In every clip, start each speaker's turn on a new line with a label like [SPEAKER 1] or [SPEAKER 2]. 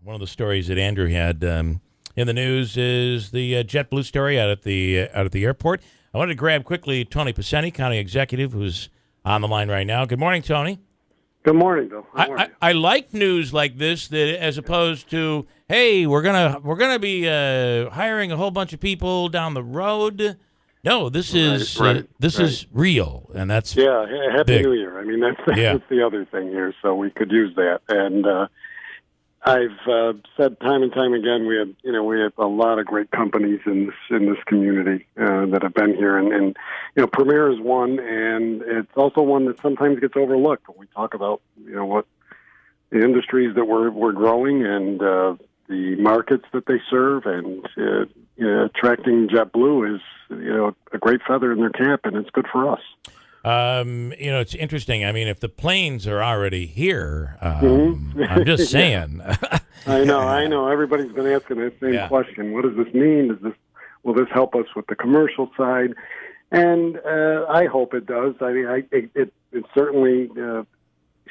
[SPEAKER 1] One of the stories that Andrew had in the news is the JetBlue story out at the airport. I wanted to grab quickly Tony Picente, County Executive, who's on the line right now. Good morning, Tony.
[SPEAKER 2] Good morning, Bill.
[SPEAKER 1] I like news like this, that as opposed to, hey, we're gonna be hiring a whole bunch of people down the road. No, this is real, and that's
[SPEAKER 2] Happy
[SPEAKER 1] big.
[SPEAKER 2] New Year. I mean, that's the other thing here, so we could use that. And I've said time and time again, we have a lot of great companies in this community that have been here, and Premier is one, and it's also one that sometimes gets overlooked when we talk about what the industries that we're growing and the markets that they serve, and attracting JetBlue is a great feather in their cap, and it's good for us.
[SPEAKER 1] It's interesting. I mean, if the planes are already here, I'm just saying.
[SPEAKER 2] I know. Everybody's been asking that same question. What does this mean? Will this help us with the commercial side? And I hope it does. I mean, it certainly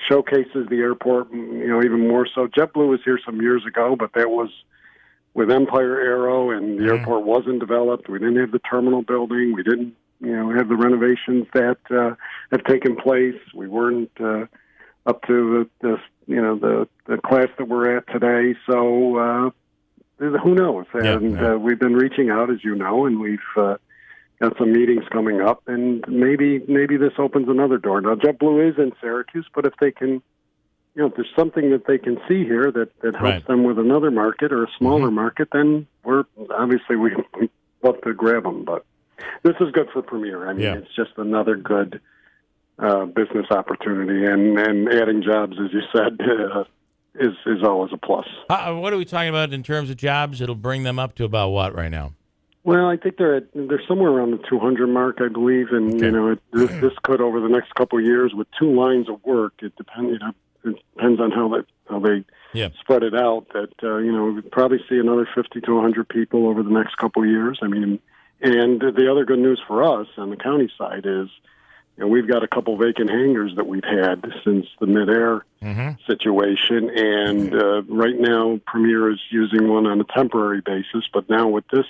[SPEAKER 2] showcases the airport, even more so. JetBlue was here some years ago, but that was with Empire Aero, and the airport wasn't developed. We didn't have the terminal building. We didn't have the renovations that have taken place. We weren't up to the class that we're at today. So who knows? And we've been reaching out, as you know, and we've got some meetings coming up, and maybe this opens another door. Now, JetBlue is in Syracuse, but if they can, if there's something that they can see here that helps them with another market or a smaller market, then we love to grab them. But this is good for Premier. I mean, it's just another good business opportunity, and adding jobs, as you said, is always a plus.
[SPEAKER 1] What are we talking about in terms of jobs? It'll bring them up to about what right now?
[SPEAKER 2] Well, I think they're somewhere around the 200 mark, I believe, and this could over the next couple of years with 2 lines of work. It depends. It depends on how they spread it out. That we'd probably see another 50 to 100 people over the next couple of years. I mean, and the other good news for us on the county side is, we've got a couple vacant hangars that we've had since the mid-air situation, and right now Premier is using one on a temporary basis. But now with this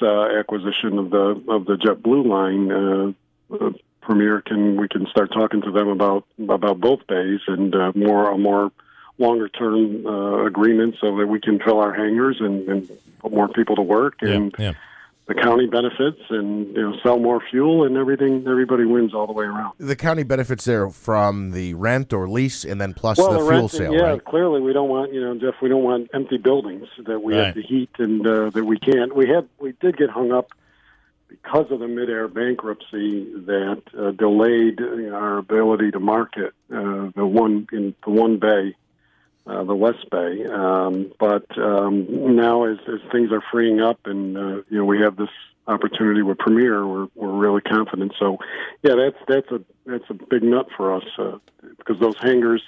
[SPEAKER 2] acquisition of the JetBlue line, Premier we can start talking to them about both bays and a more longer term agreement so that we can fill our hangars and put more people to work, and the county benefits, and sell more fuel, and everybody wins all the way around.
[SPEAKER 3] The county benefits there from the rent or lease, and then plus the fuel sale.
[SPEAKER 2] Yeah,
[SPEAKER 3] right?
[SPEAKER 2] Clearly we don't want Jeff. We don't want empty buildings that we have to heat and that we can't. We did get hung up because of the mid-air bankruptcy that delayed our ability to market the one bay. The West Bay, but now as things are freeing up and we have this opportunity with Premier, we're really confident. So, that's a big nut for us because those hangars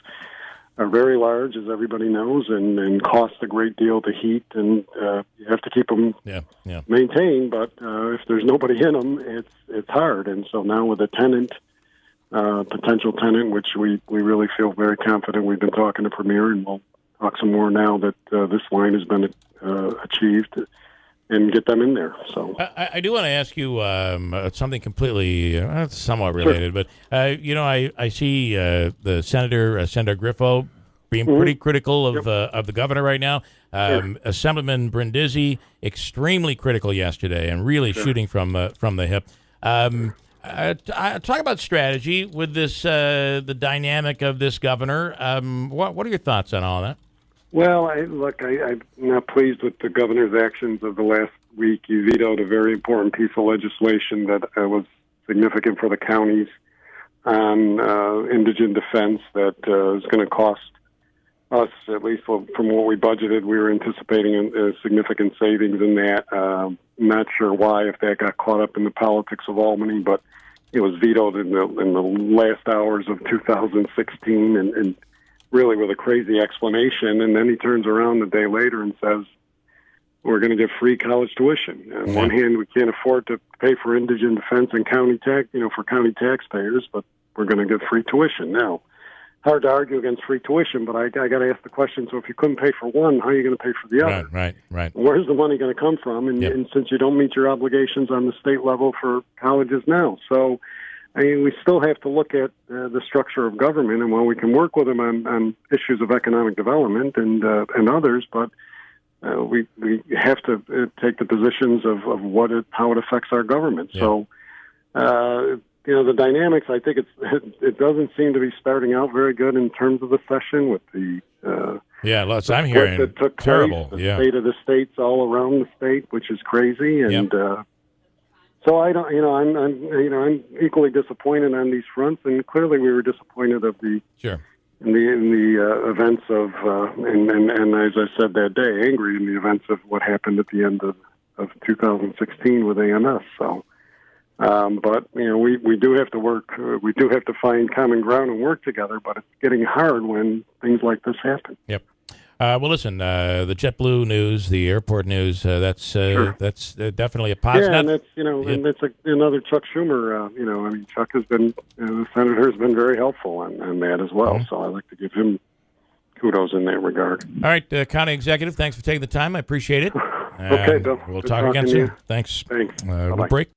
[SPEAKER 2] are very large, as everybody knows, and cost a great deal to heat, and you have to keep them maintained. But if there's nobody in them, it's hard. And so now with a potential tenant, which we really feel very confident. We've been talking to Premier, and we'll talk some more now that this line has been achieved, and get them in there. So
[SPEAKER 1] I do want to ask you something completely somewhat related, but I see the Senator Griffiss being pretty critical of the governor right now. Assemblyman Brindisi extremely critical yesterday, and really shooting from the hip. Talk about strategy with this, the dynamic of this governor. What are your thoughts on all that?
[SPEAKER 2] Well, I'm not pleased with the governor's actions of the last week. He vetoed a very important piece of legislation that was significant for the counties on indigent defense that is going to cost us, at least from what we budgeted. We were anticipating a significant savings in that. Not sure why, if that got caught up in the politics of Albany, but it was vetoed in the last hours of 2016, and really with a crazy explanation. And then he turns around a day later and says, we're going to give free college tuition. On one hand, we can't afford to pay for indigent defense and county tax, for county taxpayers, but we're going to give free tuition now. hard to argue against free tuition, but I got to ask the question, so if you couldn't pay for one, how are you going to pay for the other?
[SPEAKER 1] Right.
[SPEAKER 2] Where's the money going to come from? And since you don't meet your obligations on the state level for colleges now. So, I mean, we still have to look at the structure of government, and while we can work with them on issues of economic development and others, but we have to take the positions of how it affects our government.
[SPEAKER 1] Yeah.
[SPEAKER 2] So, the dynamics, I think it doesn't seem to be starting out very good in terms of the session with the
[SPEAKER 1] I'm hearing
[SPEAKER 2] that took
[SPEAKER 1] terrible.
[SPEAKER 2] Place, the state of the states all around the state, which is crazy, and so I don't, I'm equally disappointed on these fronts, and clearly we were disappointed of the in the events of and as I said that day, angry in the events of what happened at the end of 2016 with AMS. So. But we do have to work. We do have to find common ground and work together. But it's getting hard when things like this happen.
[SPEAKER 1] Yep. Well, listen. The JetBlue news, the airport news. That's definitely a positive.
[SPEAKER 2] Yeah, and that's and that's another Chuck Schumer. Chuck has been the senator has been very helpful on that as well. So I'd like to give him kudos in that regard.
[SPEAKER 1] All right, County Executive. Thanks for taking the time. I appreciate it.
[SPEAKER 2] Okay, Bill.
[SPEAKER 1] We'll
[SPEAKER 2] Good
[SPEAKER 1] talk again soon.
[SPEAKER 2] you.
[SPEAKER 1] Thanks.
[SPEAKER 2] Thanks.
[SPEAKER 1] We'll break.